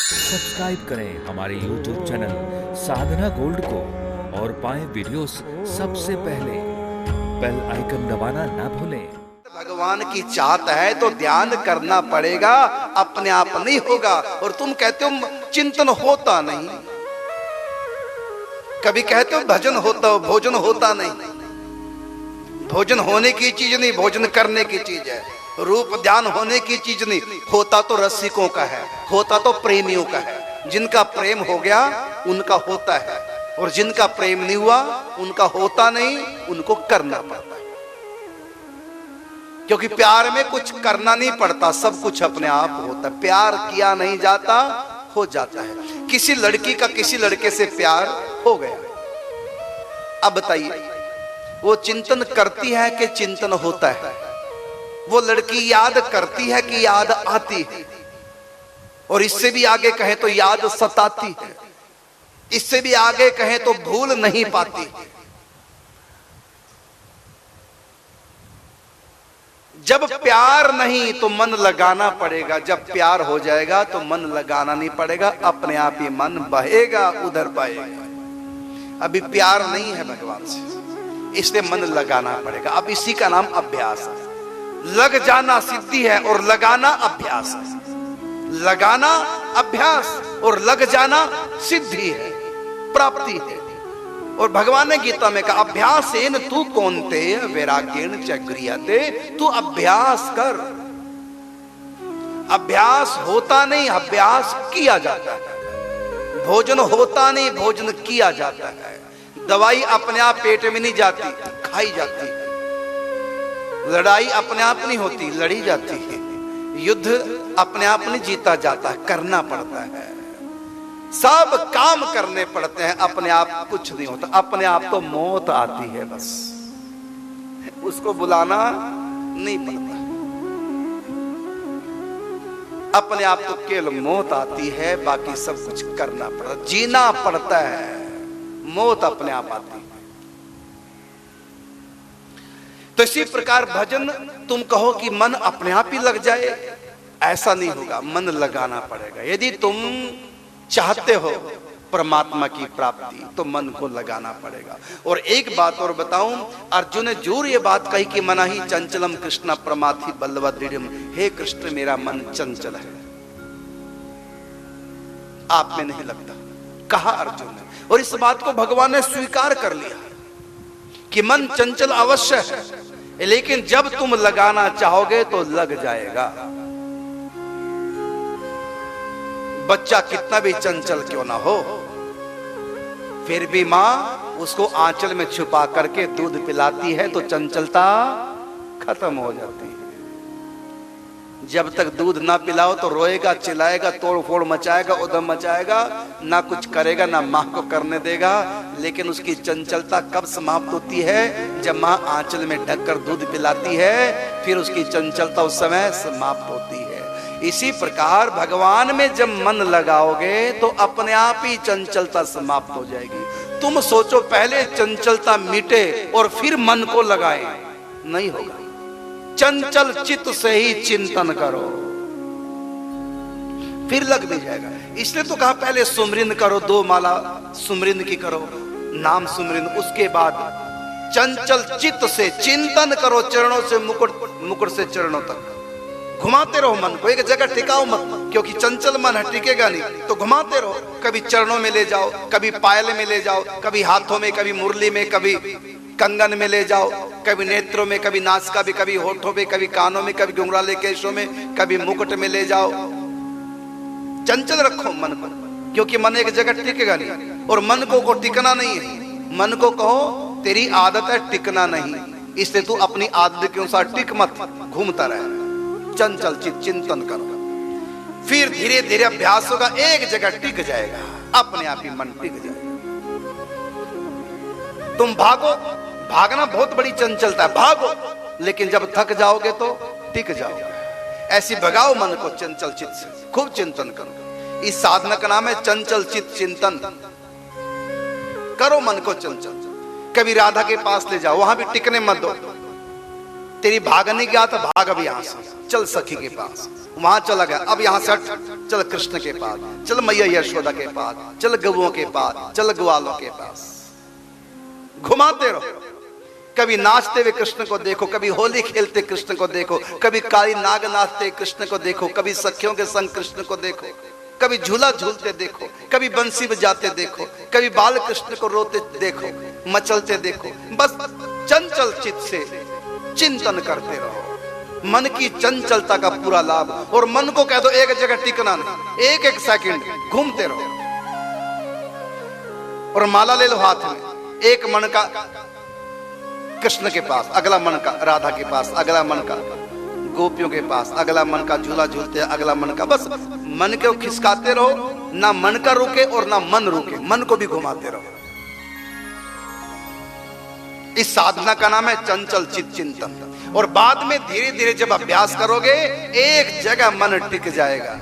Subscribe करें हमारे YouTube channel साधना gold को और पाएं वीडियोस सबसे पहले। बेल आइकन दबाना ना भूलें। भगवान की चाहत है तो ध्यान करना पड़ेगा, अपने आप नहीं होगा। और तुम कहते हो चिंतन होता नहीं, कभी कहते हो भजन होता हो, भोजन होता नहीं। भोजन होने की चीज नहीं, भोजन करने की चीज है। रूप ध्यान होने की चीज नहीं, होता तो रसिकों का है, होता तो प्रेमियों का है। जिनका प्रेम हो गया उनका होता है, और जिनका प्रेम नहीं हुआ उनका होता नहीं, उनको करना पड़ता है। क्योंकि प्यार में कुछ करना नहीं पड़ता, सब कुछ अपने आप होता है। प्यार किया नहीं जाता, हो जाता है। किसी लड़की का किसी लड़के से प्यार हो गया, अब बताइए वो चिंतन करती है कि चिंतन होता है? वो लड़की याद करती है कि याद आती है? और इससे भी आगे कहे तो याद सताती है, इससे भी आगे कहे तो भूल नहीं पाती। जब प्यार नहीं तो मन लगाना पड़ेगा, जब प्यार हो जाएगा तो मन लगाना नहीं पड़ेगा, अपने आप ही मन बहेगा, उधर बहेगा। अभी प्यार नहीं है भगवान से, इसलिए मन लगाना पड़ेगा। अब इसी का नाम अभ्यास है। लग जाना सिद्धि है और लगाना अभ्यास है। लगाना अभ्यास और लग जाना सिद्धि है, प्राप्ति है। और भगवान ने गीता में कहा अभ्यासेन तू कौन्ते वैराग्येण च गृह्यते। तू अभ्यास कर। अभ्यास होता नहीं, अभ्यास किया जाता है। भोजन होता नहीं, भोजन किया जाता है। दवाई अपने आप पेट में नहीं जाती, खाई जाती है। लड़ाई अपने आप नहीं होती, लड़ी जाती है। युद्ध अपने आप नहीं जीता जाता, करना पड़ता है। सब काम करने पड़ते हैं, अपने आप कुछ नहीं होता। अपने आप तो मौत आती है, बस उसको बुलाना नहीं पड़ता। अपने आप तो केवल मौत आती है, बाकी सब कुछ करना पड़ता, जीना पड़ता है। मौत अपने आप आती है। तो इसी प्रकार भजन, तुम कहो कि मन अपने आप ही लग जाए, ऐसा नहीं होगा, मन लगाना पड़ेगा। यदि तुम चाहते हो परमात्मा की प्राप्ति तो मन को लगाना पड़ेगा। और एक बात और बताऊं, अर्जुन ने जरूर ये बात कही कि मना ही चंचलम कृष्ण प्रमाथि बल्लभ दृढ़। हे कृष्ण मेरा मन चंचल है, आप में नहीं लगता, कहा अर्जुन ने। और इस बात को भगवान ने स्वीकार कर लिया कि मन चंचल अवश्य है, लेकिन जब तुम लगाना चाहोगे तो लग जाएगा। बच्चा कितना भी चंचल क्यों ना हो, फिर भी मां उसको आंचल में छुपा करके दूध पिलाती है तो चंचलता खत्म हो जाती है। जब तक दूध ना पिलाओ तो रोएगा, चिल्लाएगा, तोड़ फोड़ मचाएगा, उधम मचाएगा, ना कुछ करेगा, ना मां को करने देगा। लेकिन उसकी चंचलता कब समाप्त होती है? जब मां आंचल में ढककर दूध पिलाती है, फिर उसकी चंचलता उस समय समाप्त होती है। इसी प्रकार भगवान में जब मन लगाओगे तो अपने आप ही चंचलता समाप्त हो जाएगी। तुम सोचो पहले चंचलता मिटे और फिर मन को लगाए, नहीं होगा। चंचल चित्त से ही चिंतन करो, फिर लग भी जाएगा। इसलिए तो कहा पहले सुमरिन करो, 2 माला सुमरिन की करो, नाम सुमरिन। उसके बाद चंचल चित्त से चिंतन करो, चरणों से मुकुट से चरणों तक घुमाते रहो मन को, एक जगह टिकाओ मत, क्योंकि चंचल मन है, टिकेगा नहीं। तो घुमाते रहो, कभी चरणों में ले जाओ, कभी पायल में ले जाओ, कभी हाथों में, कभी मुरली में, कभी कंगन में ले जाओ, कभी नेत्रों में, कभी नासिका में, कभी होठों में, कभी कानों में, कभी घुंघराले केशों में, कभी मुकुट में ले जाओ। चंचल रखो मन को, क्योंकि मन एक जगह टिकेगा नहीं। और मन को टिकना नहीं है, मन को कहो तेरी आदत है टिकना नहीं, इसलिए तू अपनी आदत के अनुसार टिक मत, घूमता रहे। चंचल चित्त चिंतन करो, फिर धीरे धीरे अभ्यास होगा, एक जगह टिक जाएगा, अपने आप ही मन टिक जाएगा। तुम भागो, भागना बहुत बड़ी चंचलता है, भागो, लेकिन जब थक जाओगे तो टिक जाओगे। ऐसी भगाओ मन को चंचल चित्त से, खूब चिंतन करो। इस साधना का नाम है चंचल चित्त चिंतन। करो मन को चंचल। कभी राधा के पास ले जाओ, वहां भी टिकने मत दो, तेरी भागने की आदत, भाग अब यहां से, चल सखी के पास, वहां चला गया, अब यहां से हट, चल कृष्ण के पास, चल मैया यशोदा के पास, चल गवों के पास, चल ग्वालों के पास, घुमाते रहो। कभी नाचते हुए कृष्ण को देखो, कभी होली खेलते कृष्ण को देखो, कभी काली नाग नाचते कृष्ण को देखो, कभी सखियों के संग कृष्ण को देखो, कभी झूला झूलते देखो, कभी बंसी बजाते देखो, कभी बाल कृष्ण को रोते देखो, मचलते देखो। बस चंचल चित्त से चिंतन करते रहो, मन की चंचलता का पूरा लाभ। और मन को कह दो एक जगह टिकना नहीं, एक एक सेकंड घूमते रहो। और माला ले लो हाथ में, एक मन का कृष्ण के पास, अगला मन का राधा के पास, अगला मन का गोपियों के पास, अगला मन का झूला झूलते, अगला मन का, बस मन को खिसकाते रहो, ना मन का रुके और ना मन रुके, मन को भी घुमाते रहो। इस साधना का नाम है चंचल चित्त चिंतन। और बाद में धीरे धीरे जब अभ्यास करोगे, एक जगह मन टिक जाएगा।